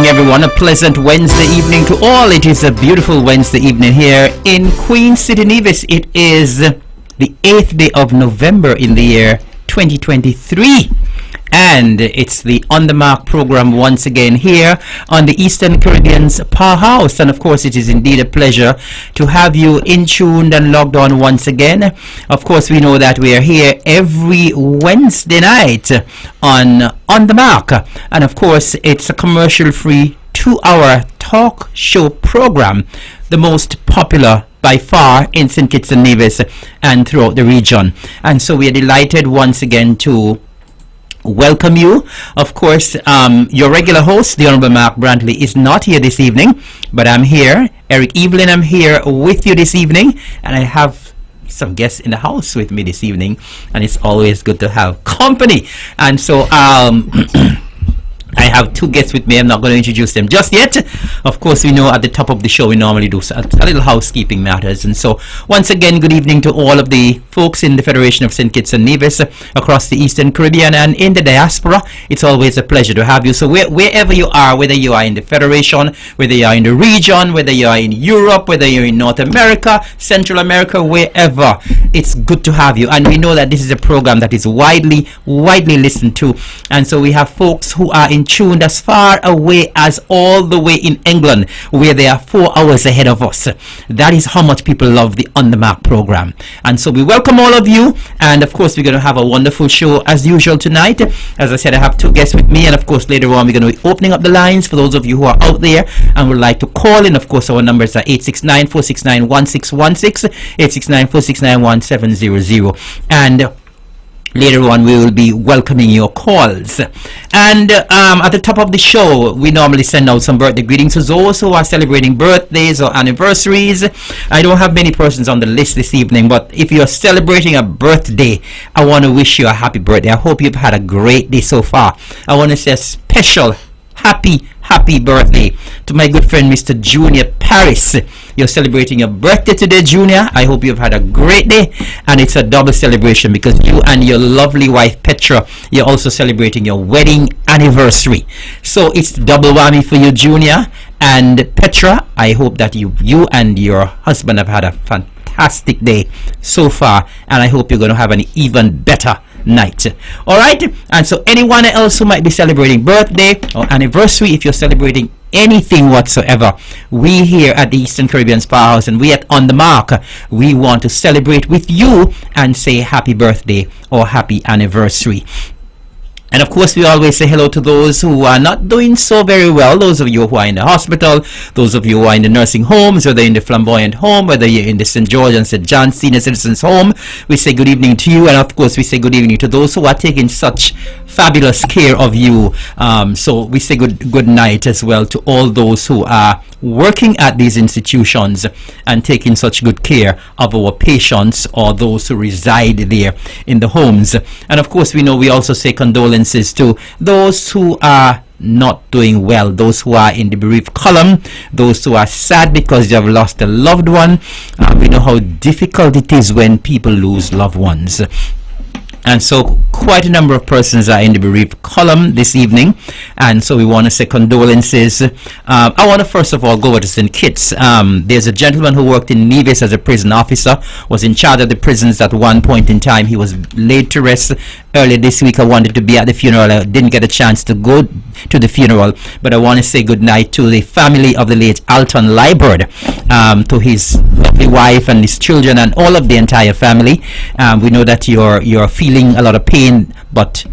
evening, everyone. A pleasant Wednesday evening to all. It is a beautiful Wednesday evening here in Queen City, Nevis. It is the 8th day of November in the year 2023. And it's the On The Mark program once again here on the Eastern Caribbean's powerhouse. And of course, it is indeed a pleasure to have you in tuned and logged on once again. Of course, we know that we are here every Wednesday night on The Mark. And of course, it's a commercial-free 2-hour talk show program, the most popular by far in St. Kitts and Nevis and throughout the region. And so we are delighted once again to welcome you. Of course, your regular host, the Honorable Mark Brantley, is not here this evening, but I'm here. Eric Evelyn, I'm here with you this evening, and I have some guests in the house with me this evening, and it's always good to have company. And so I have two guests with me. I'm not going to introduce them just yet. Of course, we know at the top of the show we normally do a little housekeeping matters. And so, once again, good evening to all of the folks in the Federation of St. Kitts and Nevis across the Eastern Caribbean and in the diaspora. It's always a pleasure to have you. So wherever you are, whether you are in the Federation, whether you are in the region, whether you are in Europe, whether you're in North America, Central America, wherever, it's good to have you. And we know that this is a program that is widely listened to. And so we have folks who are in tuned as far away as all the way in England, where they are 4 hours ahead of us. That is how much people love the On The Mark program. And so we welcome all of you, and of course we're going to have a wonderful show as usual tonight. As I said, I have two guests with me, and of course later on we're going to be opening up the lines for those of you who are out there and would like to call in. Of course, our numbers are 869-469-1616, 869-469-1700, and later on we will be welcoming your calls. And at the top of the show, we normally send out some birthday greetings to those who are celebrating birthdays or anniversaries. I don't have many persons on the list this evening, but if you're celebrating a birthday, I want to wish you a happy birthday. I hope you've had a great day so far. I want to say a special happy birthday to my good friend Mr. Junior Paris. You're celebrating your birthday today, Junior. I hope you've had a great day, and it's a double celebration because you and your lovely wife Petra, you're also celebrating your wedding anniversary. So it's double whammy for you, Junior and Petra. I hope that you and your husband have had a fantastic day so far, and I hope you're going to have an even better night. All right, and so anyone else who might be celebrating birthday or anniversary, if you're celebrating anything whatsoever, we here at the Eastern Caribbean's Powerhouse and we at On The Mark, we want to celebrate with you and say happy birthday or happy anniversary. And of course, we always say hello to those who are not doing so very well. Those of you who are in the hospital, those of you who are in the nursing homes, whether in the Flamboyant home, whether you're in the St. George and St. John Senior Citizens home, we say good evening to you. And of course, we say good evening to those who are taking such fabulous care of you. So we say good night as well to all those who are working at these institutions and taking such good care of our patients or those who reside there in the homes. And of course, we know we also say condolences to those who are not doing well, those who are in the bereaved column, those who are sad because they have lost a loved one. We know how difficult it is when people lose loved ones. And so quite a number of persons are in the bereaved column this evening, and so we want to say condolences. I want to first of all go over to St. Kitts. There's a gentleman who worked in Nevis as a prison officer, was in charge of the prisons at one point in time. He was laid to rest earlier this week. I wanted to be at the funeral. I didn't get a chance to go to the funeral, but I want to say good night to the family of the late Alton Liburd, to his lovely wife and his children and all of the entire family. We know that you're feeling a lot of pain, but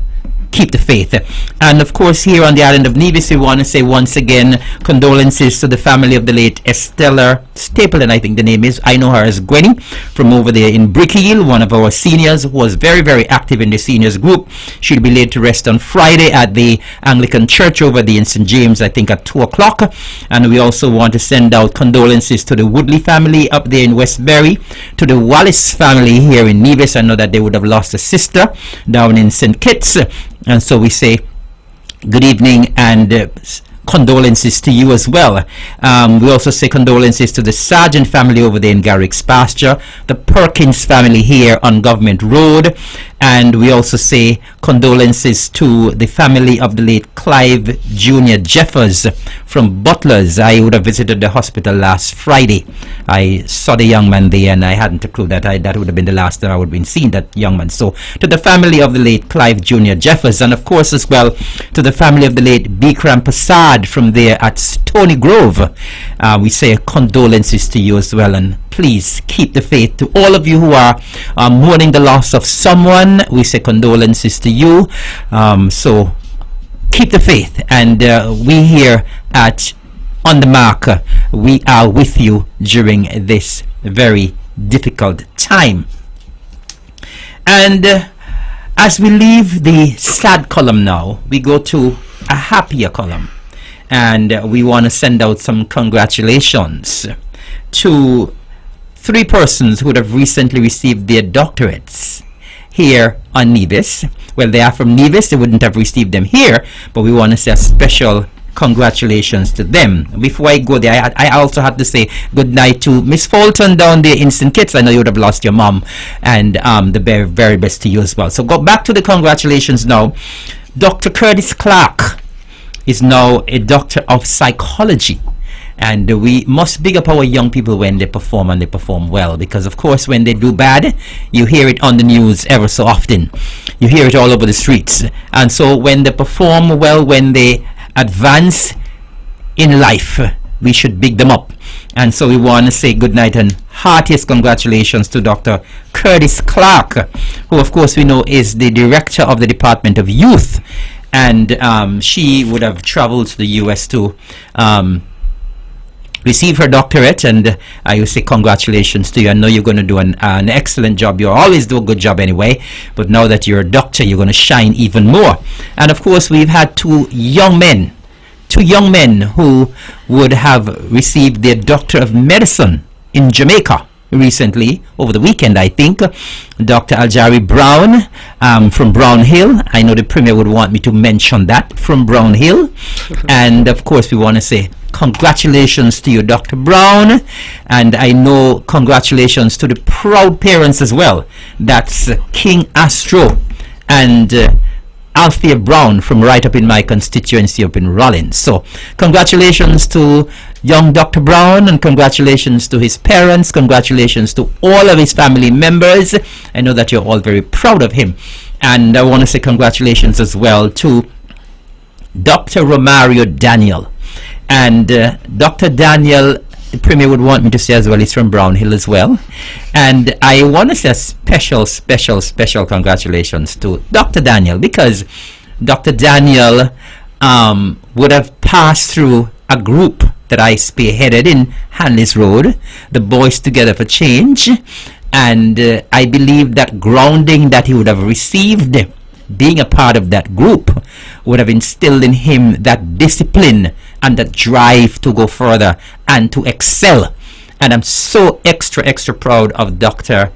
keep the faith. And of course, here on the island of Nevis, we want to say once again condolences to the family of the late Estella Stapleton, I think the name is. I know her as Gwenny from over there in Brickhill, one of our seniors who was very active in the seniors group. She'll be laid to rest on Friday at the Anglican Church over there in St. James, I think at 2 o'clock. And we also want to send out condolences to the Woodley family up there in Westbury, to the Wallace family here in Nevis. I know that they would have lost a sister down in St. Kitts. And so we say good evening and condolences to you as well. We also say condolences to the Sargent family over there in Garrick's Pasture, the Perkins family here on Government Road, And we also say condolences to the family of the late Clive Jr. Jeffers from Butlers. I would have visited the hospital last Friday. I saw the young man there, and I hadn't a clue that that would have been the last that I would have been seeing that young man. So to the family of the late Clive Jr. Jeffers, and of course as well to the family of the late Bikram Prasad from there at Stony Grove, we say condolences to you as well, and please keep the faith. To all of you who are mourning the loss of someone, we say condolences to you. So keep the faith, and we here at On The Mark, we are with you during this very difficult time. And as we leave the sad column now, we go to a happier column, and we want to send out some congratulations to 3 persons who would have recently received their doctorates here on Nevis. Well, they are from Nevis, they wouldn't have received them here, but we want to say a special congratulations to them. Before I go there, I also had to say good night to Miss Fulton down there in St. Kitts. I know you would have lost your mom, and the very, very best to you as well. So go back to the congratulations now. Dr. Curtis Clark is now a doctor of psychology. And we must big up our young people when they perform, and they perform well, because of course when they do bad, you hear it on the news ever so often. You hear it all over the streets. And so when they perform well, when they advance in life, we should big them up. And so we want to say good night and heartiest congratulations to Dr. Curtis Clark, who of course we know is the director of the Department of Youth. And she would have traveled to the US to receive her doctorate, and I will say congratulations to you. I know you're going to do an excellent job. You always do a good job anyway, but now that you're a doctor, you're going to shine even more. And of course, we've had two young men who would have received their Doctor of Medicine in Jamaica recently, over the weekend, I think. Dr. Aljari Brown from Brown Hill. I know the Premier would want me to mention that, from Brown Hill. And of course, we want to say congratulations to you, Dr. Brown. And I know congratulations to the proud parents as well. That's King Astro and Althea Brown from right up in my constituency up in Rollins. So congratulations to young Dr. Brown, and congratulations to his parents, congratulations to all of his family members. I know that you're all very proud of him. And I want to say congratulations as well to Dr. Romario Daniel. And Dr. Daniel, the Premier would want me to say as well, he's from Brown Hill as well. And I want to say a special congratulations to Dr. Daniel, because Dr. Daniel would have passed through a group that I spearheaded in Hanley's Road, the Boys Together for Change. And I believe that grounding that he would have received being a part of that group would have instilled in him that discipline and that drive to go further and to excel. And I'm so extra proud of Dr.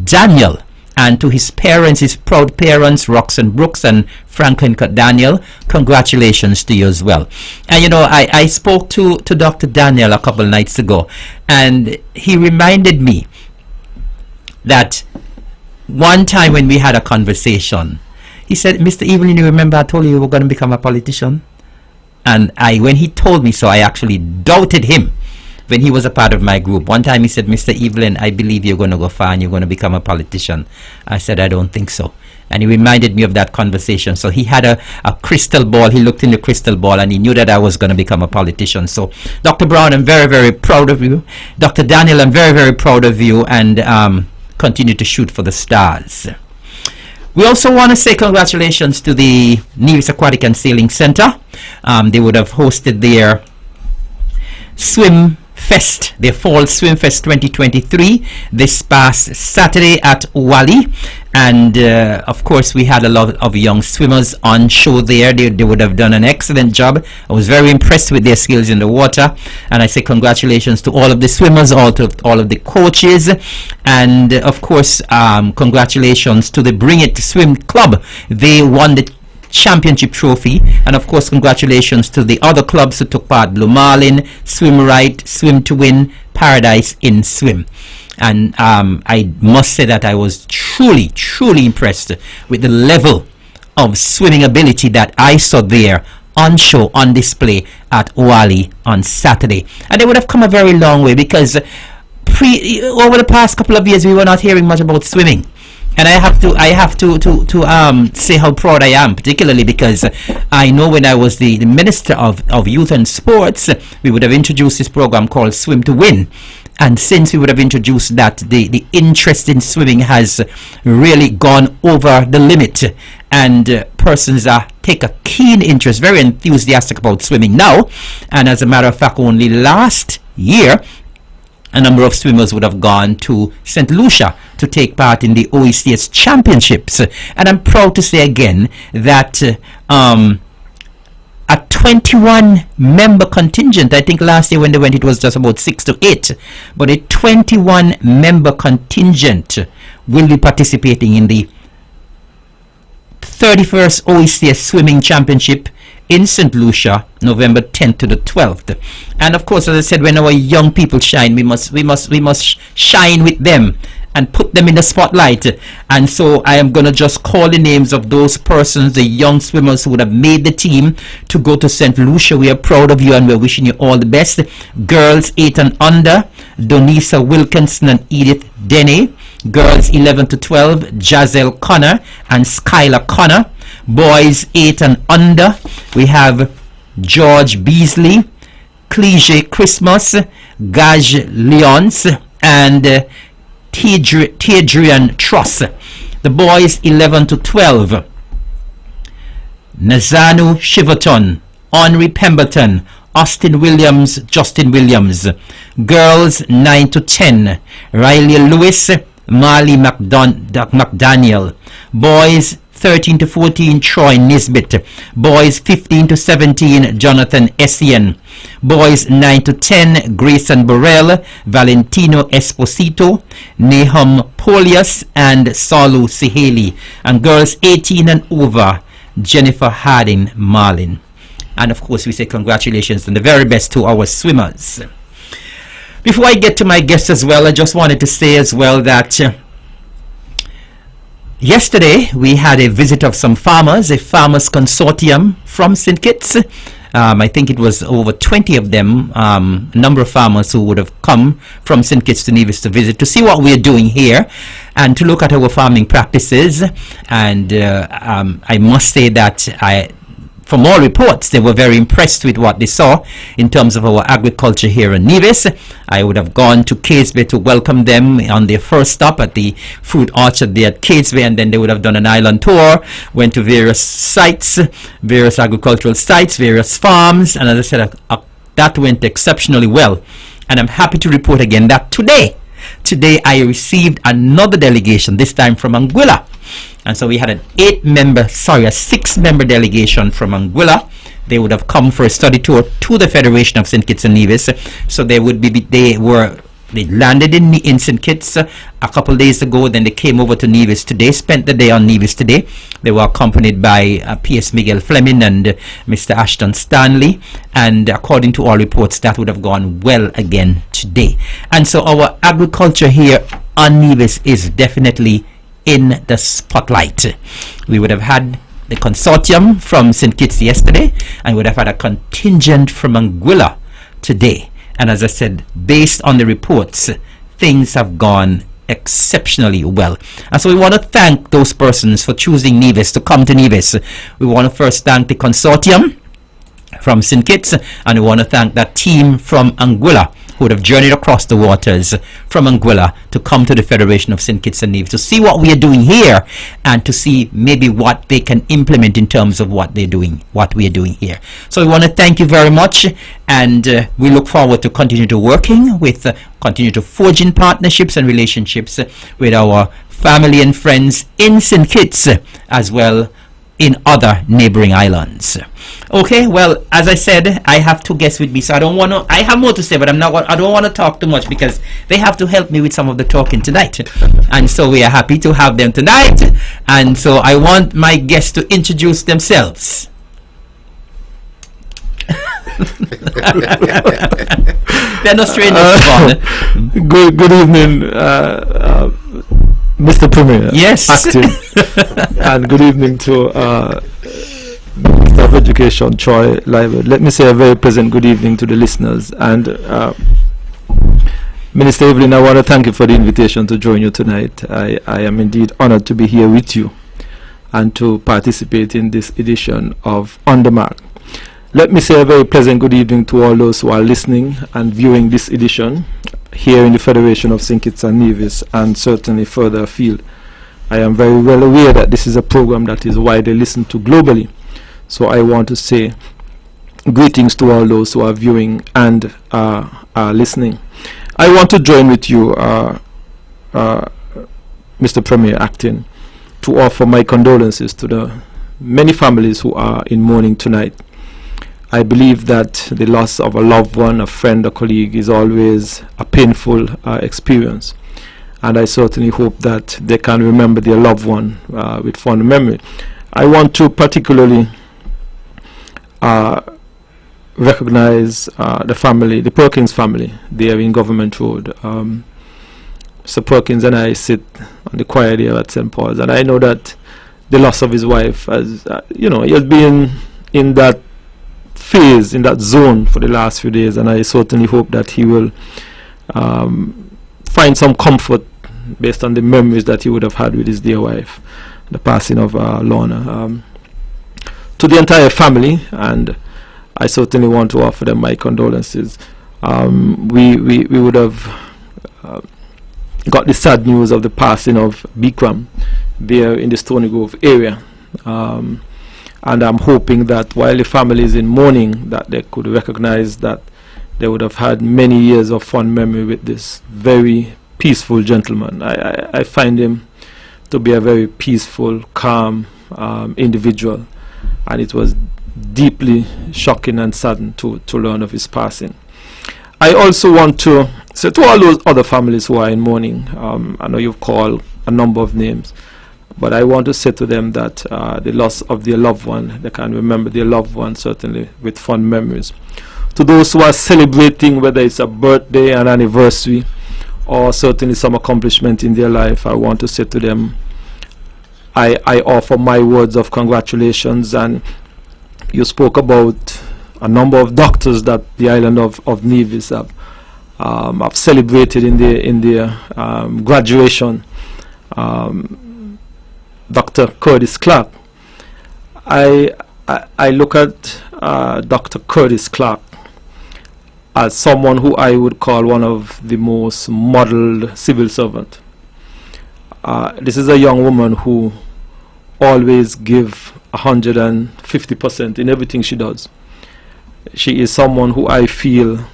Daniel, and to his parents, his proud parents, Roxanne Brooks and Franklin Daniel. Congratulations to you as well. And you know, I spoke to Dr. Daniel a couple nights ago, and he reminded me that one time when we had a conversation, he said, Mr. Evelyn, you remember I told you were going to become a politician? And when he told me so, I actually doubted him when he was a part of my group. One time he said, Mr. Evelyn, I believe you're going to go far and you're going to become a politician. I said, I don't think so. And he reminded me of that conversation. So he had a crystal ball. He looked in the crystal ball and he knew that I was going to become a politician. So Dr. Brown, I'm very proud of you. Dr. Daniel, I'm very proud of you, and continue to shoot for the stars. We also want to say congratulations to the Nevis Aquatic and Sailing Center. They would have hosted their Swim Fest, their Fall Swim Fest 2023 this past Saturday at Wally. And of course, we had a lot of young swimmers on show there. They would have done an excellent job. I was very impressed with their skills in the water. And I say congratulations to all of the swimmers, all of the coaches. And of course, congratulations to the Bring It Swim Club. They won the championship trophy. And of course, congratulations to the other clubs who took part: Blue Marlin, Swim Right, Swim to Win, Paradise in Swim. And I must say that I was truly impressed with the level of swimming ability that I saw there on show, on display at Owali on Saturday. And they would have come a very long way, because over the past couple of years we were not hearing much about swimming. And I have to say how proud I am, particularly because I know when I was the Minister of Youth and Sports, we would have introduced this program called Swim to Win. And since we would have introduced that, the interest in swimming has really gone over the limit. And persons take a keen interest, very enthusiastic about swimming now. And as a matter of fact, only last year, a number of swimmers would have gone to St. Lucia to take part in the OECS championships. And I'm proud to say again that a 21 member contingent, I think last year when they went it was just about 6 to 8, but a 21 member contingent will be participating in the 31st OECS Swimming Championship in St. Lucia, November 10th to the 12th. And of course, as I said, when our young people shine, we must shine with them and put them in the spotlight. And so I am going to just call the names of those persons, the young swimmers who would have made the team to go to St. Lucia. We are proud of you and we're wishing you all the best. Girls 8 and under, Donisa Wilkinson and Edith Denny. Girls 11 to 12, Jazelle Connor and Skylar Connor. Boys 8 and under, we have George Beasley, Clige Christmas, Gage Leons, and Tadrian Truss. The boys 11 to 12, Nazanu Shiverton, Henry Pemberton, Austin Williams, Justin Williams. Girls 9 to 10, Riley Lewis, Marley McDaniel. Boys 13 to 14, Troy Nisbet. Boys 15 to 17, Jonathan Essien. Boys 9 to 10, Grayson Burrell, Valentino Esposito, Nahum Polius, and Salu Siheli. And girls 18 and over, Jennifer Harding Marlin. And of course, we say congratulations and the very best to our swimmers. Before I get to my guests as well, I just wanted to say as well that yesterday we had a visit of some farmers, a farmers consortium from St. Kitts. I think it was over 20 of them, a number of farmers who would have come from St. Kitts to Nevis to visit, to see what we're doing here and to look at our farming practices. And I must say that from all reports, they were very impressed with what they saw in terms of our agriculture here in Nevis. I would have gone to Cades Bay to welcome them on their first stop at the fruit orchard there at Cades Bay, and then they would have done an island tour, went to various sites, various agricultural sites, various farms, and as I said, that went exceptionally well. And I'm happy to report again that today I received another delegation, this time from Anguilla. And so we had a 6-member delegation from Anguilla. They would have come for a study tour to the Federation of St. Kitts and Nevis. So they landed in St. Kitts a couple days ago. Then they came over to Nevis today, spent the day on Nevis today. They were accompanied by P.S. Miguel Fleming and Mr. Ashton Stanley. And according to all reports, that would have gone well again today. And so our agriculture here on Nevis is definitely in the spotlight. We would have had the consortium from St. Kitts yesterday, and would have had a contingent from Anguilla today. And as I said, based on the reports, things have gone exceptionally well. And so we want to thank those persons for choosing Nevis to come to Nevis. We want to first thank the consortium from St. Kitts, and we want to thank that team from Anguilla who would have journeyed across the waters from Anguilla to come to the Federation of St. Kitts and Nevis to see what we are doing here and to see maybe what they can implement in terms of what we are doing here. So we want to thank you very much, and we look forward to continue to working with, continue to forging partnerships and relationships with our family and friends in St. Kitts as well in other neighboring islands. Okay, well, as I said, I have two guests with me, so I have more to say, but I don't want to talk too much because they have to help me with some of the talking tonight. And so we are happy to have them tonight. And so I want my guests to introduce themselves. They're not strangers. Good evening, Mr. Premier. Yes. Acting. And good evening to Minister of Education, Troy Liver. Let me say a very pleasant good evening to the listeners. And Minister Evelyn, I want to thank you for the invitation to join you tonight. I am indeed honored to be here with you and to participate in this edition of On the Mark. Let me say a very pleasant good evening to all those who are listening and viewing this edition here in the Federation of St. Kitts and Nevis and certainly further afield. I am very well aware that this is a program that is widely listened to globally. So I want to say greetings to all those who are viewing and are listening. I want to join with you, Mr. Premier Acting, to offer my condolences to the many families who are in mourning tonight. I believe that the loss of a loved one, a friend, a colleague is always a painful experience. And I certainly hope that they can remember their loved one with fond memory. I want to particularly recognize the family, the Perkins family, there in Government Road. Sir Perkins and I sit on the choir there at St. Paul's, and I know that the loss of his wife, has, he has been in that phase, in that zone for the last few days, and I certainly hope that he will find some comfort based on the memories that he would have had with his dear wife, the passing of Lorna. To the entire family, and I certainly want to offer them my condolences. We would have got the sad news of the passing of Bikram there in the Stony Grove area. And I'm hoping that while the family is in mourning, that they could recognize that they would have had many years of fond memory with this very peaceful gentleman. I find him to be a very peaceful, calm individual, and it was deeply shocking and saddened to learn of his passing. I also want to say to all those other families who are in mourning, I know you've called a number of names, but I want to say to them that the loss of their loved one, they can remember their loved one certainly with fond memories. To those who are celebrating, whether it's a birthday, an anniversary, or certainly some accomplishment in their life, I want to say to them, I offer my words of congratulations. And you spoke about a number of doctors that the island of Nevis have celebrated in their graduation. Dr. Curtis Clark. I look at Dr. Curtis Clark as someone who I would call one of the most modeled civil servant. This is a young woman who always gives 150% in everything she does. She is someone who I feel,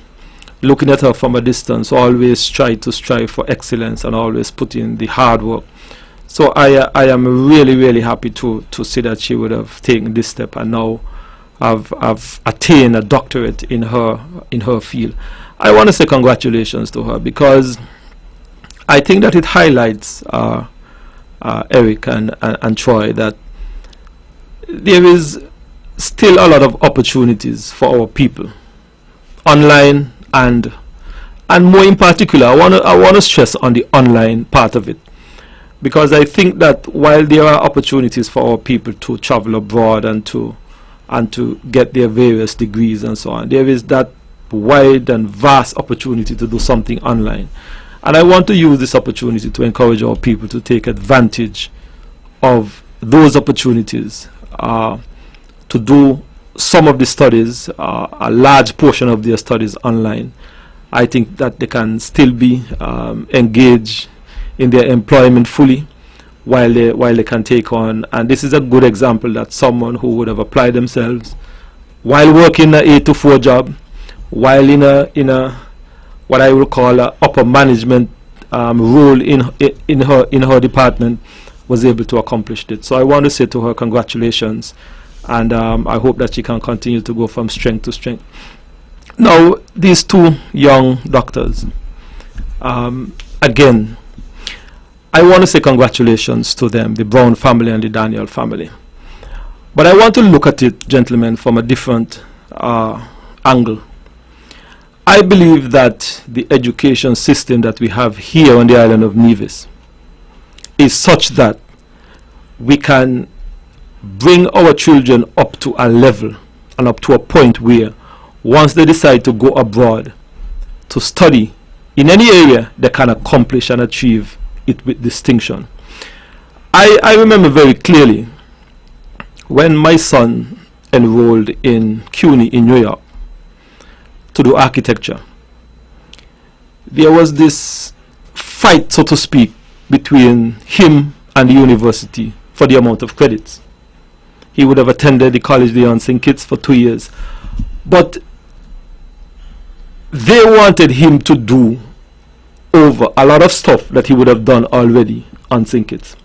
looking at her from a distance, always try to strive for excellence and always put in the hard work. So I am really, really happy to see that she would have taken this step and now have attained a doctorate in her field. I want to say congratulations to her, because I think that it highlights Eric and Troy, that there is still a lot of opportunities for our people online, and more in particular I want to stress on the online part of it, because I think that while there are opportunities for our people to travel abroad and to get their various degrees and so on, there is that wide and vast opportunity to do something online. And I want to use this opportunity to encourage our people to take advantage of those opportunities, to do some of the studies, a large portion of their studies online. I think that they can still be engaged in their employment fully while they can take on. And this is a good example that someone who would have applied themselves while working an 8 to 4 job, while in a what I will call a upper management role in her department, was able to accomplish it. So I want to say to her, congratulations, and I hope that she can continue to go from strength to strength. Now, these two young doctors, again, I want to say congratulations to them, the Brown family and the Daniel family. But I want to look at it, gentlemen, from a different angle. I believe that the education system that we have here on the island of Nevis is such that we can bring our children up to a level and up to a point where once they decide to go abroad to study in any area, they can accomplish and achieve it with distinction. I remember very clearly when my son enrolled in CUNY in New York to do architecture. There was this fight, so to speak, between him and the university for the amount of credits. He would have attended the college there on St. Kitts for 2 years. But they wanted him to do over a lot of stuff that he would have done already on St. Kitts.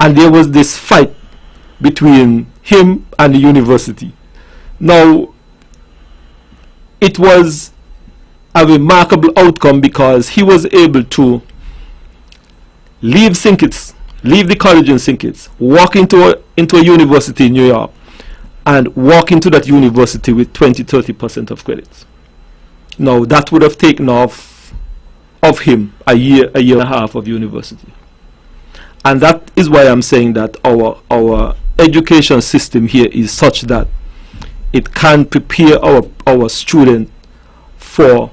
And there was this fight between him and the university. Now, it was a remarkable outcome because he was able to leave St. Kitts, leave the college in St. Kitts, walk into a university in New York, and walk into that university with 20-30% of credits. Now, that would have taken off of him a year and a half of university. And that is why I'm saying that our education system here is such that it can prepare our students for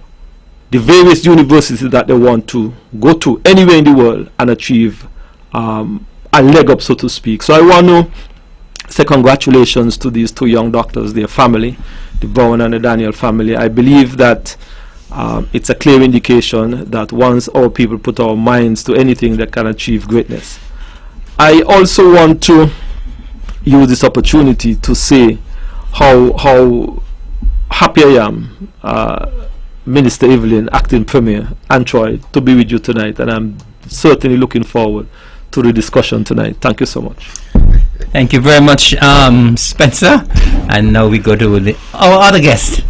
the various universities that they want to go to anywhere in the world and achieve a leg up, so to speak. So I want to say congratulations to these two young doctors, their family, the Bowen and the Daniel family. I believe that it's a clear indication that once our people put our minds to anything, that can achieve greatness. I also want to use this opportunity to say how happy I am, Minister Evelyn, Acting Premier, and Troy, to be with you tonight, and I'm certainly looking forward to the discussion tonight. Thank you so much. Thank you very much, Spencer. And now we go to our other guest.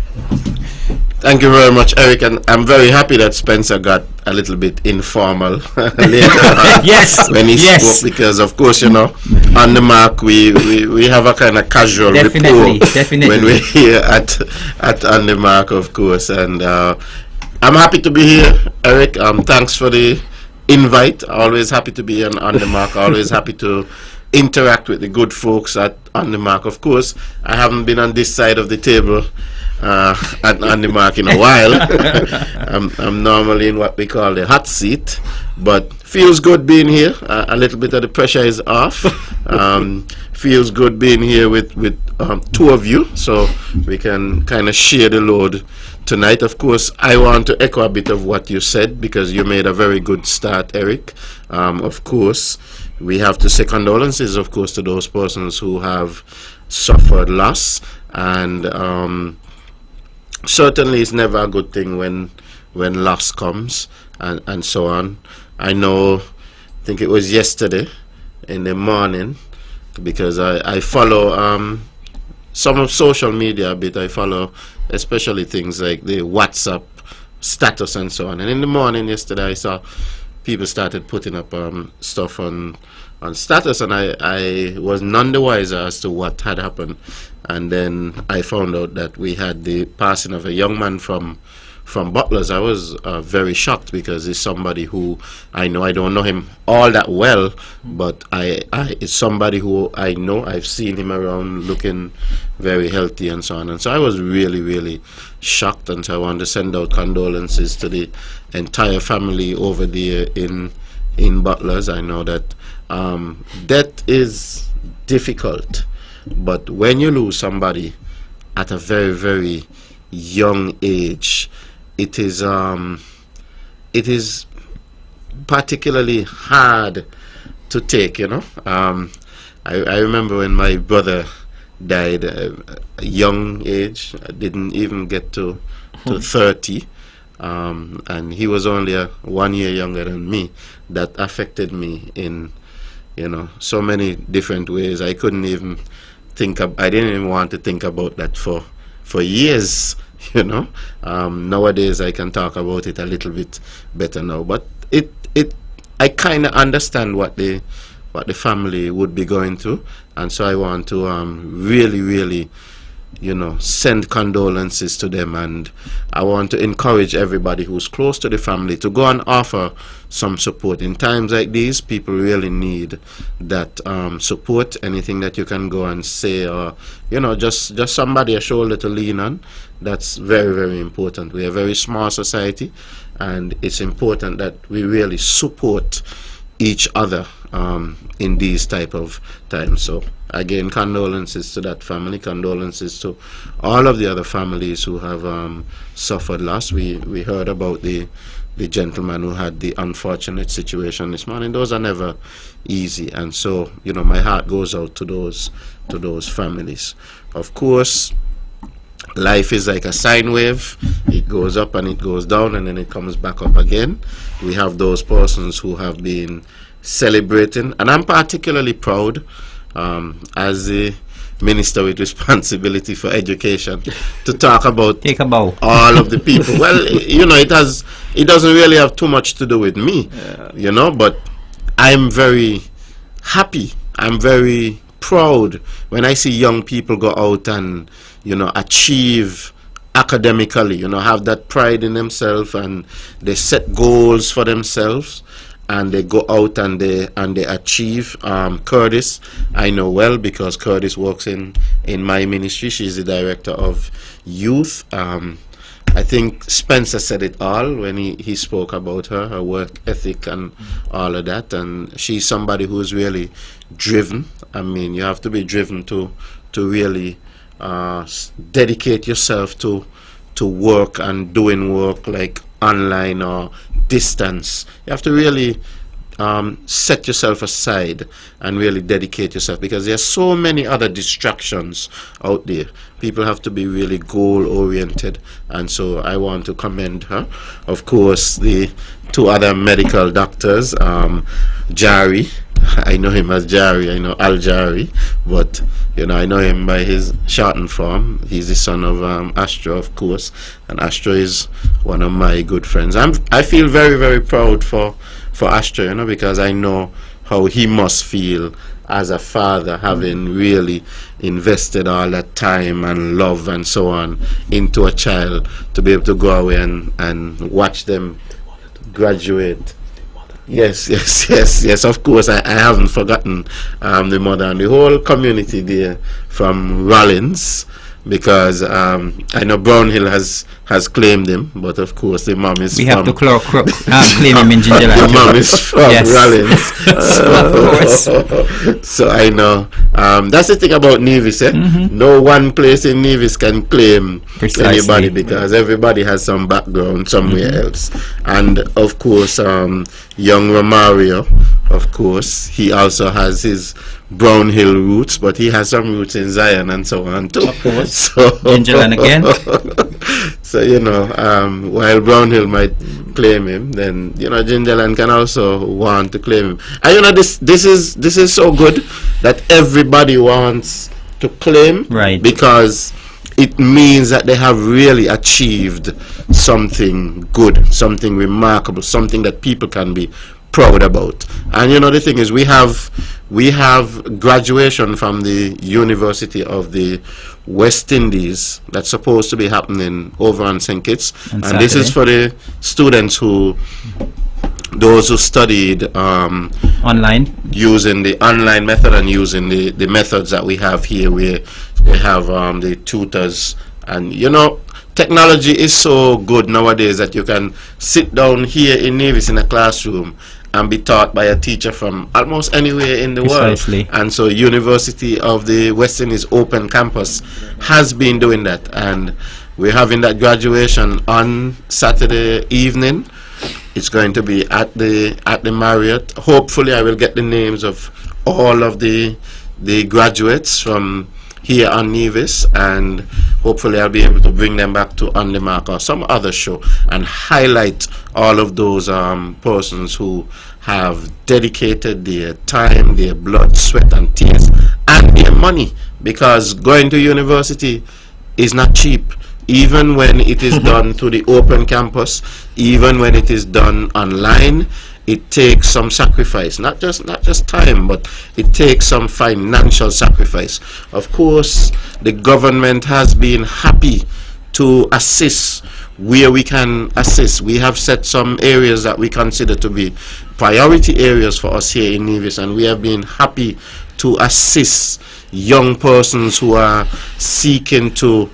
Thank you very much, Eric, and I'm very happy that Spencer got a little bit informal later yes, when he spoke, because of course, you know, on the mark we have a kind of casual rapport when we're here at on the mark, of course, and I'm happy to be here, Eric. Thanks for the invite. Always happy to be on the mark. Always happy to interact with the good folks at on the mark. Of course, I haven't been on this side of the table on the mark in a while. I'm normally in what we call the hot seat, but feels good being here. A little bit of the pressure is off. Feels good being here with two of you, so we can kind of share the load tonight. Of course, I want to echo a bit of what you said, because you made a very good start, Eric. Of course, we have to say condolences, of course, to those persons who have suffered loss, and certainly it's never a good thing when loss comes and so on. I think it was yesterday in the morning, because I follow some of social media a bit. I follow especially things like the WhatsApp status and so on, and in the morning yesterday I saw people started putting up stuff on status, and I was none the wiser as to what had happened. And then I found out that we had the passing of a young man from Butlers. I was very shocked, because he's somebody who I know. I don't know him all that well, but it's somebody who I know. I've seen him around looking very healthy and so on. And so I was really, really shocked, and so I want to send out condolences to the entire family over there in Butlers. I know that death is difficult, but when you lose somebody at a very, very young age, it is particularly hard to take, you know. I remember when my brother died at a young age. I didn't even get to 30, and he was only 1 year younger than me. That affected me in, you know, so many different ways. I couldn't even I didn't even want to think about that for years, you know. Nowadays I can talk about it a little bit better now, but I kind of understand what the family would be going through, and so I want to really, really send condolences to them, and I want to encourage everybody who's close to the family to go and offer some support. In times like these, people really need that support. Anything that you can go and say, or just somebody, a shoulder to lean on, that's very, very important. We're a very small society, and it's important that we really support each other in these type of times. So again, condolences to that family, condolences to all of the other families who have suffered loss. We heard about the gentleman who had the unfortunate situation this morning. Those are never easy, and so my heart goes out to those families. Of course, life is like a sine wave. It goes up and it goes down, and then it comes back up again. We have those persons who have been celebrating, and I'm particularly proud as the minister with responsibility for education to talk about all of the people. Well, it doesn't really have too much to do with me, but I'm very happy, I'm very proud when I see young people go out and achieve academically, have that pride in themselves, and they set goals for themselves, and they go out and they achieve. Curtis, I know well, because Curtis works in my ministry. She's the director of youth. I think Spencer said it all when he spoke about her work ethic and all of that, and she's somebody who's really driven. I mean, you have to be driven to really dedicate yourself to work and doing work like online or distance. You have to really set yourself aside and really dedicate yourself, because there are so many other distractions out there. People have to be really goal oriented, and so I want to commend her. Of course, the two other medical doctors, Jari, I know him as Jari, I know Al Jari, but I know him by his shortened form. He's the son of Astro, of course, and Astro is one of my good friends. I feel very, very proud for Astro, because I know how he must feel as a father, having really invested all that time and love and so on into a child, to be able to go away and watch them graduate. Yes, of course. I haven't forgotten the mother and the whole community there from Rollins, because I know Brownhill has claimed him, but of course the mom is have to claim him in Ginger the mom is from Rollins. So I know that's the thing about Nevis. No one place in Nevis can claim anybody, because everybody has some background somewhere else. And of course, young Romario, of course, he also has his Brownhill roots, but he has some roots in Zion and so on too. Of course. So Angelan again. So while Brownhill might claim him, then Gingerland can also want to claim him. And this is so good that everybody wants to claim, right? Because it means that they have really achieved something good, something remarkable, something that people can be proud about. And the thing is, we have graduation from the University of the West Indies that's supposed to be happening over on St. Kitts, and this is for the students those who studied online, using the online method and using the methods that we have here. We have the tutors, and technology is so good nowadays that you can sit down here in Nevis in a classroom and be taught by a teacher from almost anywhere in the world. And so University of the West Indies Open Campus has been doing that, and we're having that graduation on Saturday evening. It's going to be at the Marriott. Hopefully I will get the names of all of the graduates from here on Nevis, and hopefully I'll be able to bring them back to On The Mark or some other show and highlight all of those persons who have dedicated their time, their blood, sweat and tears and their money, because going to university is not cheap. Even when it is done to the open campus, even when it is done online, it takes some sacrifice, not just time, but it takes some financial sacrifice. Of course, the government has been happy to assist where we can assist. We have set some areas that we consider to be priority areas for us here in Nevis, and we have been happy to assist young persons who are seeking to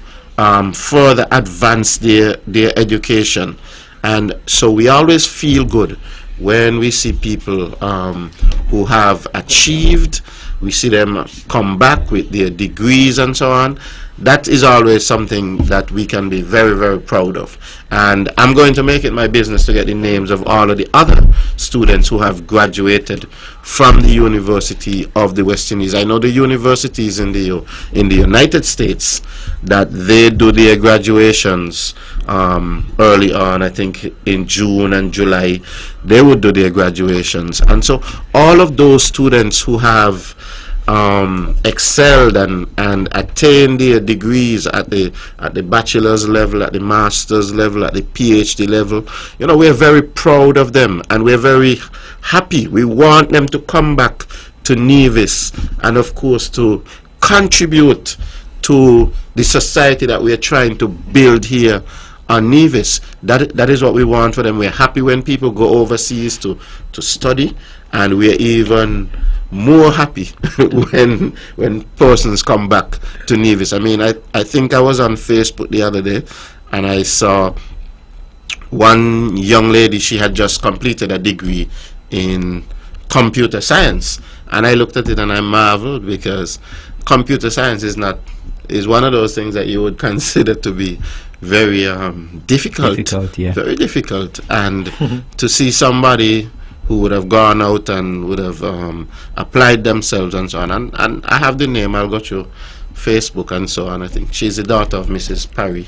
further advance their education. And so we always feel good when we see people who have achieved. We see them come back with their degrees and so on. That is always something that we can be very, very proud of. And I'm going to make it my business to get the names of all of the other students who have graduated from the University of the West Indies. I know the universities in the United States, that they do their graduations early on. I think in June and July they would do their graduations. And so all of those students who have excelled and attained their degrees at the bachelor's level, at the master's level, at the PhD level, you know, we're very proud of them, and we're very happy. We want them to come back to Nevis and of course to contribute to the society that we are trying to build here on Nevis. That is what we want for them. We're happy when people go overseas to study, and we're even more happy when persons come back to Nevis. I mean, I think I was on Facebook the other day, and I saw one young lady. She had just completed a degree in computer science, and I looked at it and I marveled, because computer science is one of those things that you would consider to be very difficult, yeah. Very difficult. And to see somebody who would have gone out and would have applied themselves and so on. And I have the name, I'll go to Facebook and so on. I think she's the daughter of Mrs. Parry.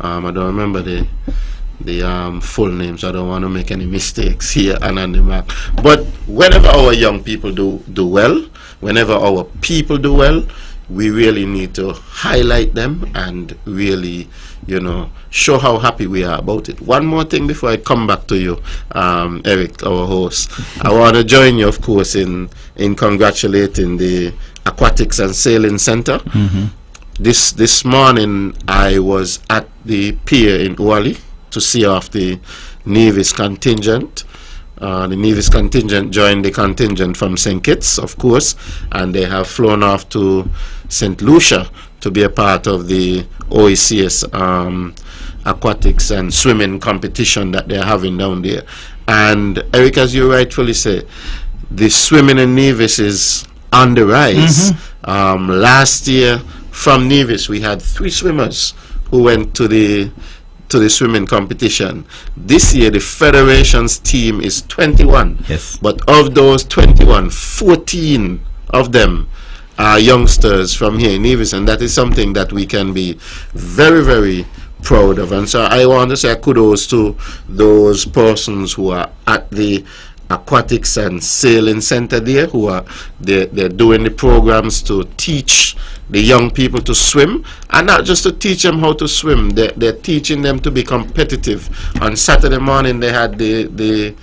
I don't remember the full name, so I don't want to make any mistakes here and on the map. But whenever our young people do well, whenever our people do well, we really need to highlight them and really, you know, show how happy we are about it. One more thing before I come back to you, Eric, our host. I want to join you, of course, in congratulating the Aquatics and Sailing Center. This morning I was at the pier in Uali to see off the Nevis contingent. The Nevis contingent joined the contingent from St. Kitts, of course, and they have flown off to St. Lucia to be a part of the OECS aquatics and swimming competition that they're having down there. And Eric, as you rightfully say, the swimming in Nevis is on the rise. Last year from Nevis we had 3 swimmers who went to the swimming competition. This year the federation's team is 21. Yes. But of those 21, 14 of them are youngsters from here in Nevis, and that is something that we can be very, very proud of. And so I want to say kudos to those persons who are at the Aquatics and Sailing Center there, who are they're doing the programs to teach the young people to swim, and not just to teach them how to swim, they're teaching them to be competitive. On Saturday morning they had the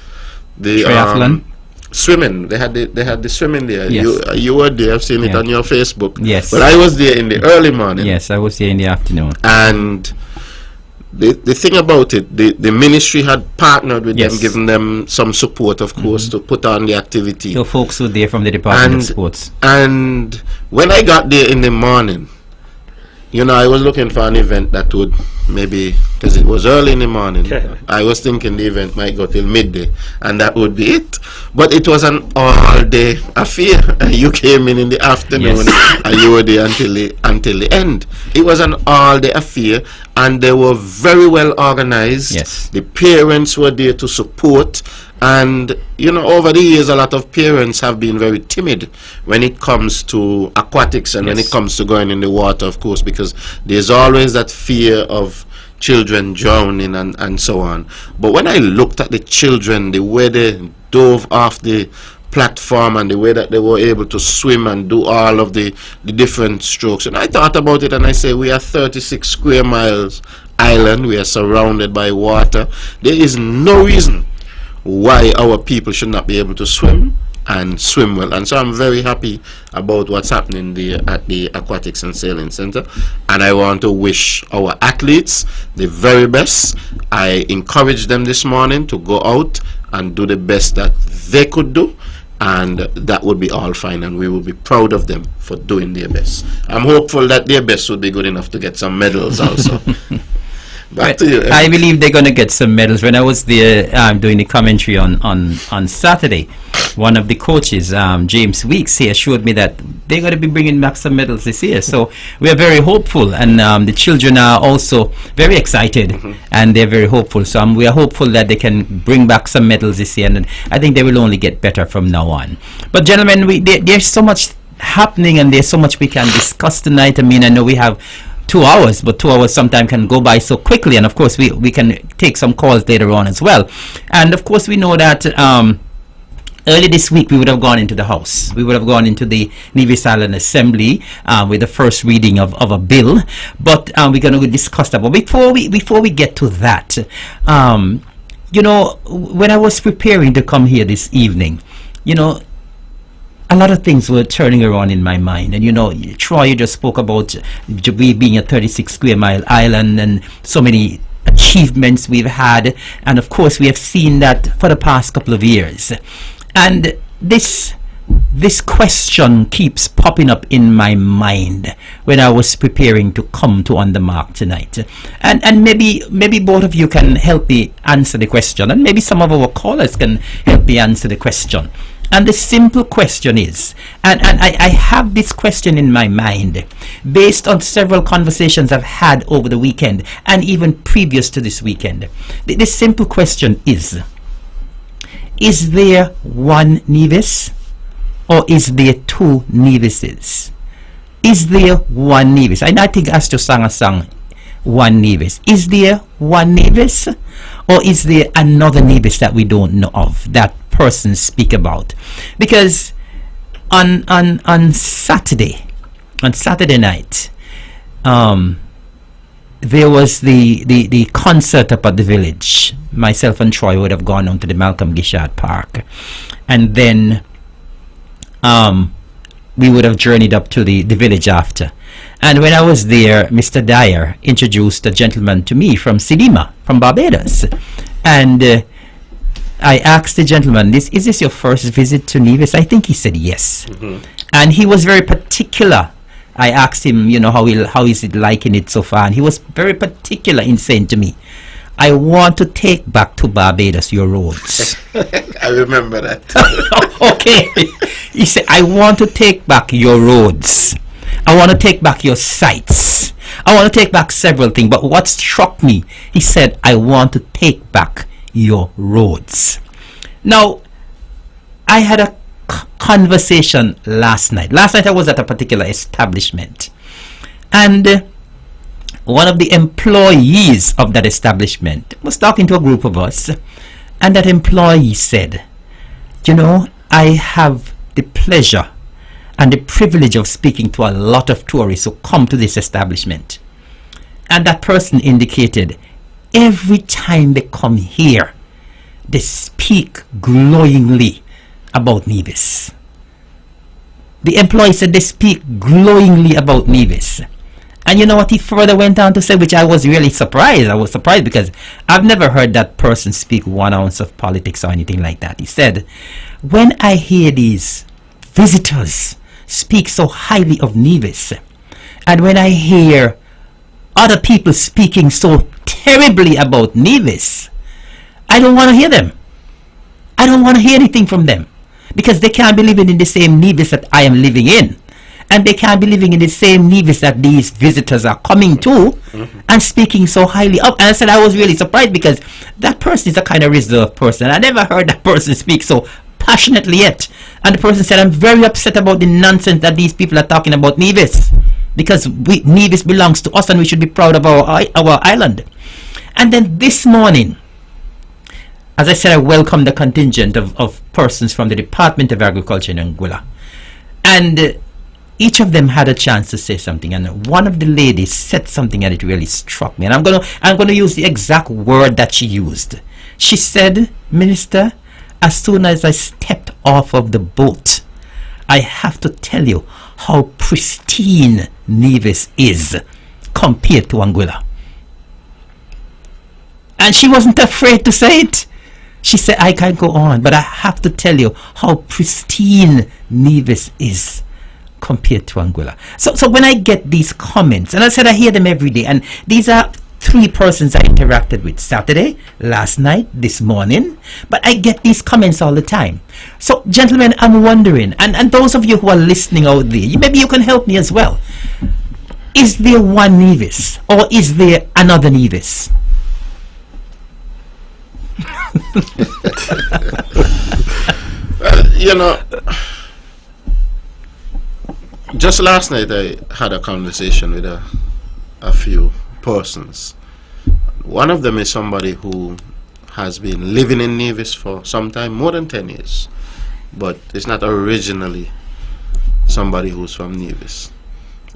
triathlon. Swimming. They had the swimming there. Yes. You were there. I've seen it on your Facebook. Yes. But I was there in the early morning. Yes, I was here in the afternoon. And the thing about it, the ministry had partnered with them, giving them some support, of course, to put on the activity. So folks were there from the Department of Sports. And when I got there in the morning, you know, I was looking for an event that would maybe, because it was early in the morning, I was thinking the event might go till midday, and that would be it. But it was an all-day affair. You came in the afternoon, and you were there until the end. It was an all-day affair, and they were very well organized. Yes. The parents were there to support. And you know, over the years a lot of parents have been very timid when it comes to aquatics and when it comes to going in the water, of course, because there's always that fear of children drowning and so on. But when I looked at the children, the way they dove off the platform and the way that they were able to swim and do all of the different strokes, and I thought about it and I say, we are 36 square miles island, we are surrounded by water. There is no reason why our people should not be able to swim and swim well. And so I'm very happy about what's happening there at the Aquatics and Sailing Center, and I want to wish our athletes the very best. I encouraged them this morning to go out and do the best that they could do, and that would be all fine, and we will be proud of them for doing their best. I'm hopeful that their best would be good enough to get some medals also. Back to you. I believe they're going to get some medals. When I was there doing the commentary on Saturday, one of the coaches, James Weeks, he assured me that they're going to be bringing back some medals this year. So we are very hopeful, and the children are also very excited, and they're very hopeful. So we are hopeful that they can bring back some medals this year, and I think they will only get better from now on. But gentlemen, there's so much happening, and there's so much we can discuss tonight. I mean, I know we have 2 hours, but 2 hours sometimes can go by so quickly, and of course we can take some calls later on as well. And of course we know that early this week we would have gone into the House. We would have gone into the Nevis Island Assembly with the first reading of a bill, but we're going to discuss that. But before we get to that, you know, when I was preparing to come here this evening, you know, a lot of things were turning around in my mind. And you know, Troy, you just spoke about we being a 36 square mile island and so many achievements we've had, and of course we have seen that for the past couple of years. And this question keeps popping up in my mind when I was preparing to come to On The Mark tonight. And maybe both of you can help me answer the question, and maybe some of our callers can help me answer the question. And the simple question is, and I have this question in my mind based on several conversations I've had over the weekend and even previous to this weekend. The simple question is there one Nevis, or is there two Nevises? Is there one Nevis? And I think Astro sang a song, one Nevis. Is there one Nevis, or is there another Nevis that we don't know of that persons speak about? Because on Saturday night, there was the concert up at the village. Myself and Troy would have gone on to the Malcolm Gishard Park, and then we would have journeyed up to the village after. And when I was there, Mr. Dyer introduced a gentleman to me from Sidima, from Barbados, and I asked the gentleman, is this your first visit to Nevis? I think he said yes. And he was very particular. I asked him, you know, how is it liking it so far? And he was very particular in saying to me, I want to take back to Barbados your roads. I remember that. Okay. He said, I want to take back your roads. I want to take back your sites. I want to take back several things. But what struck me, he said, I want to take back your roads. Now, I had a conversation last night. Last night I was at a particular establishment, and one of the employees of that establishment was talking to a group of us, and that employee said, you know, I have the pleasure and the privilege of speaking to a lot of tourists who come to this establishment. And that person indicated every time they come here, they speak glowingly about Nevis. The employee said they speak glowingly about Nevis. And you know what he further went on to say, which I was really surprised. I was surprised because I've never heard that person speak 1 ounce of politics or anything like that. He said, when I hear these visitors speak so highly of Nevis, and when I hear other people speaking so terribly about Nevis, I don't want to hear them. I don't want to hear anything from them, because they can't be living in the same Nevis that I am living in, and they can't be living in the same Nevis that these visitors are coming to and speaking so highly of. And I said I was really surprised, because that person is a kind of reserved person. I never heard that person speak so passionately yet. And the person said, I'm very upset about the nonsense that these people are talking about Nevis, because Nevis belongs to us and we should be proud of our island. And then this morning, as I said, I welcome the contingent of persons from the Department of Agriculture in Anguilla. And each of them had a chance to say something. And one of the ladies said something and it really struck me. And I'm gonna use the exact word that she used. She said, Minister, as soon as I stepped off of the boat, I have to tell you how pristine Nevis is compared to Anguilla. And she wasn't afraid to say it. She said, I can't go on, but I have to tell you how pristine Nevis is compared to Anguilla. So when I get these comments, and I said I hear them every day, and these are 3 persons I interacted with Saturday, last night, this morning, but I get these comments all the time. So gentlemen, I'm wondering, and those of you who are listening out there, maybe you can help me as well. Is there one Nevis, or is there another Nevis? Well, just last night I had a conversation with a few persons. One of them is somebody who has been living in Nevis for some time, more than 10 years, but it's not originally somebody who's from Nevis.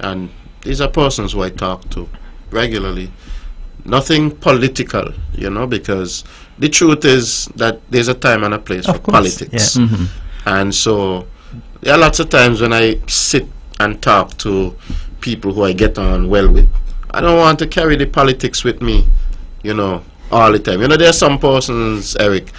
And these are persons who I talk to regularly. Nothing political, because the truth is that there's a time and a place for politics. Yeah. Mm-hmm. And so there are lots of times when I sit and talk to people who I get on well with. I don't want to carry the politics with me, all the time. There are some persons, Eric,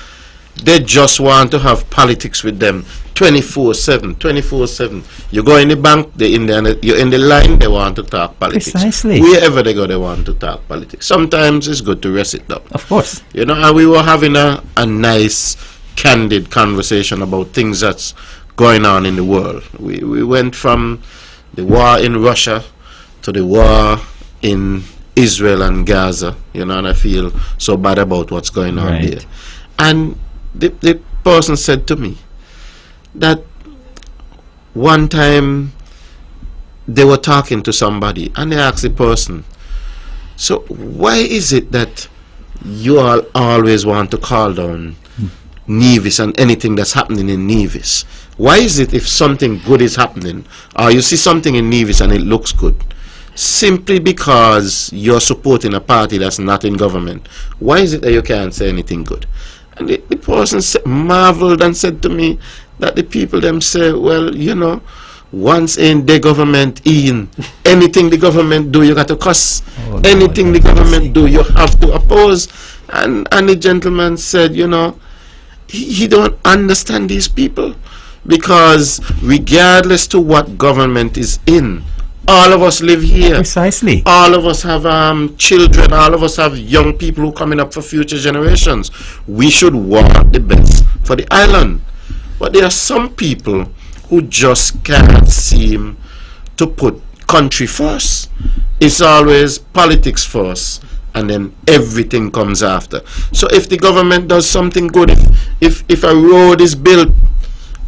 they just want to have politics with them 24/7. You go in the bank, you're in the line, they want to talk politics. Precisely. Wherever they go, they want to talk politics. Sometimes it's good to rest it down. Of course. And we were having a nice, candid conversation about things that's going on in the world. We went from the war in Russia to the war in Israel and Gaza, and I feel so bad about what's going on there. And the person said to me that one time they were talking to somebody and they asked the person, so why is it that you all always want to call down Nevis and anything that's happening in Nevis? Why is it if something good is happening, or you see something in Nevis and it looks good, simply because you're supporting a party that's not in government, why is it that you can't say anything good? And the person marveled and said to me that the people them say, well, once in the government, anything the government do, you got to cuss. Anything the government do, you have to oppose. And the gentleman said, he don't understand these people, because regardless to what government is in, all of us live here. Precisely. All of us have children. All of us have young people who are coming up for future generations. We should want the best for the island. But there are some people who just can't seem to put country first. It's always politics first, and then everything comes after. So if the government does something good, if a road is built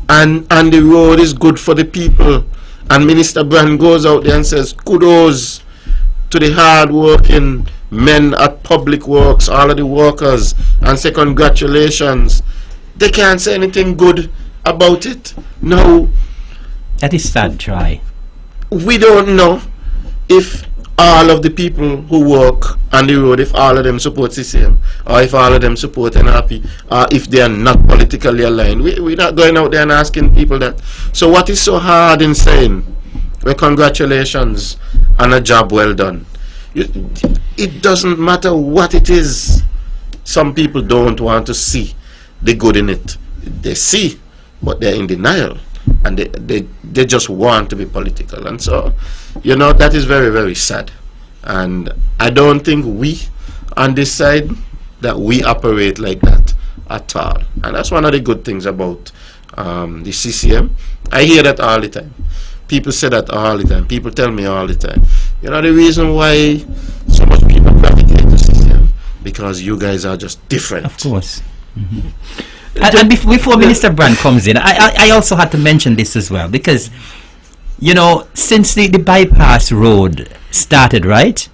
and the road is good for the people, and Minister Brand goes out there and says kudos to the hard-working men at Public Works, all of the workers, and say congratulations, they can't say anything good about it. No. That is sad, try. We don't know if all of the people who work on the road, if all of them support CCM, or if all of them support NRP, or if they are not politically aligned. We're not going out there and asking people that. So what is so hard in saying, well, congratulations on a job well done? It doesn't matter what it is. Some people don't want to see the good in it. They see, but they're in denial, and they just want to be political. And so, that is very, very sad. And I don't think we on this side that we operate like that at all. And that's one of the good things about the CCM. I hear that all the time. People say that all the time. People tell me all the time. The reason why so much people gravitate to CCM, because you guys are just different. Of course. Mm-hmm. And before Minister Brand comes in, I also had to mention this as well, because since the bypass road started, right,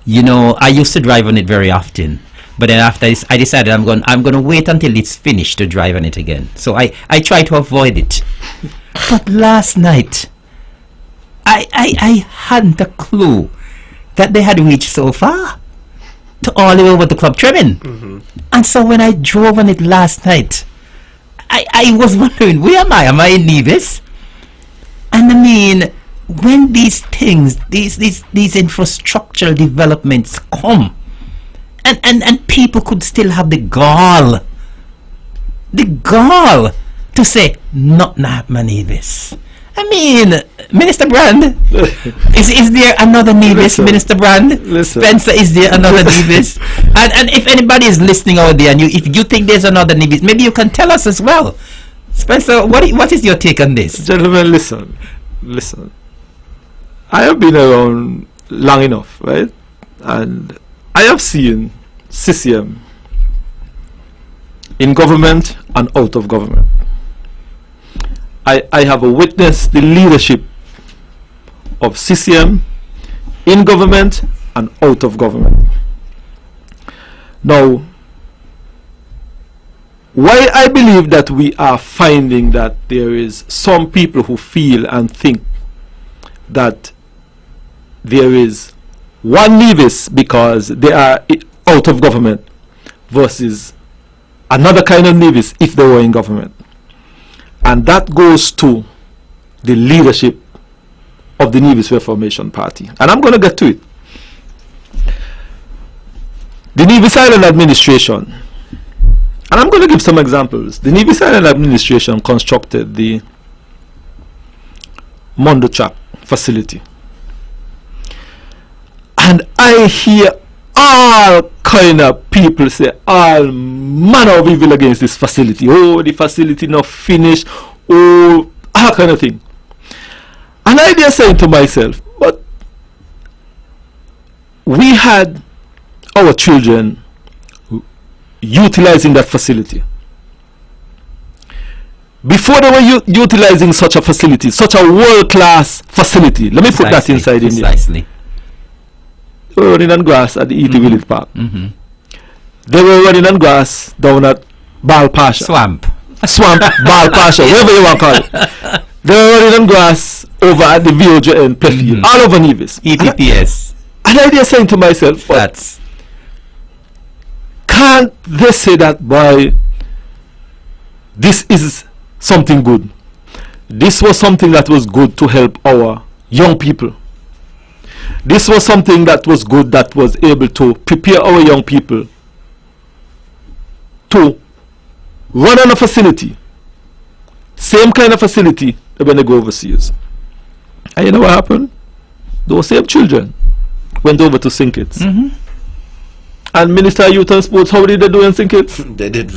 I used to drive on it very often, but then after this I decided I'm going to wait until it's finished to drive on it again. So I try to avoid it. But last night I hadn't a clue that they had reached so far, to all the way over to Club Trevin. Mm-hmm. And so when I drove on it last night, I was wondering, where am I? Am I in Nevis? And I mean, when these things, these infrastructural developments come, and people could still have the gall to say, not Nevis. I mean, Minister Brand, is there another Nevis, Minister Brand? Spencer, is there another Nevis? And if anybody is listening out there, and if you think there's another Nevis, maybe you can tell us as well. Spencer, what is your take on this? Gentlemen, listen. I have been around long enough, right? And I have seen CCM in government and out of government. I have witnessed the leadership of CCM in government and out of government. Now, why I believe that we are finding that there is some people who feel and think that there is one Nevis because they are out of government versus another kind of Nevis if they were in government. And that goes to the leadership of the Nevis Reformation Party. And I'm going to get to it. The Nevis Island administration, and I'm going to give some examples. The Nevis Island administration constructed the Mondo Track facility. And I hear all kind of people say all manner of evil against this facility. Oh, the facility not finished. Oh, all kind of thing. And I just saying to myself, but we had our children utilizing that facility. Before they were utilizing such a facility, such a world-class facility, let me put that inside in there. They were running on grass at the E.T. Village Park. They were running on grass down at Bal Pasha. Swamp, Bal Pasha, whatever you want to call it. They were running on grass over at the VOJN Playfield, all over Nevis. EPPS. And I just saying to myself, that's... can't they say that, boy, this is something good. This was something that was good to help our young people. This was something that was good, that was able to prepare our young people to run on a facility, same kind of facility when they go overseas. And you know what happened? Those same children went over to St. Kitts. And Minister of Youth and Sports, how did they do in St. Kitts? They did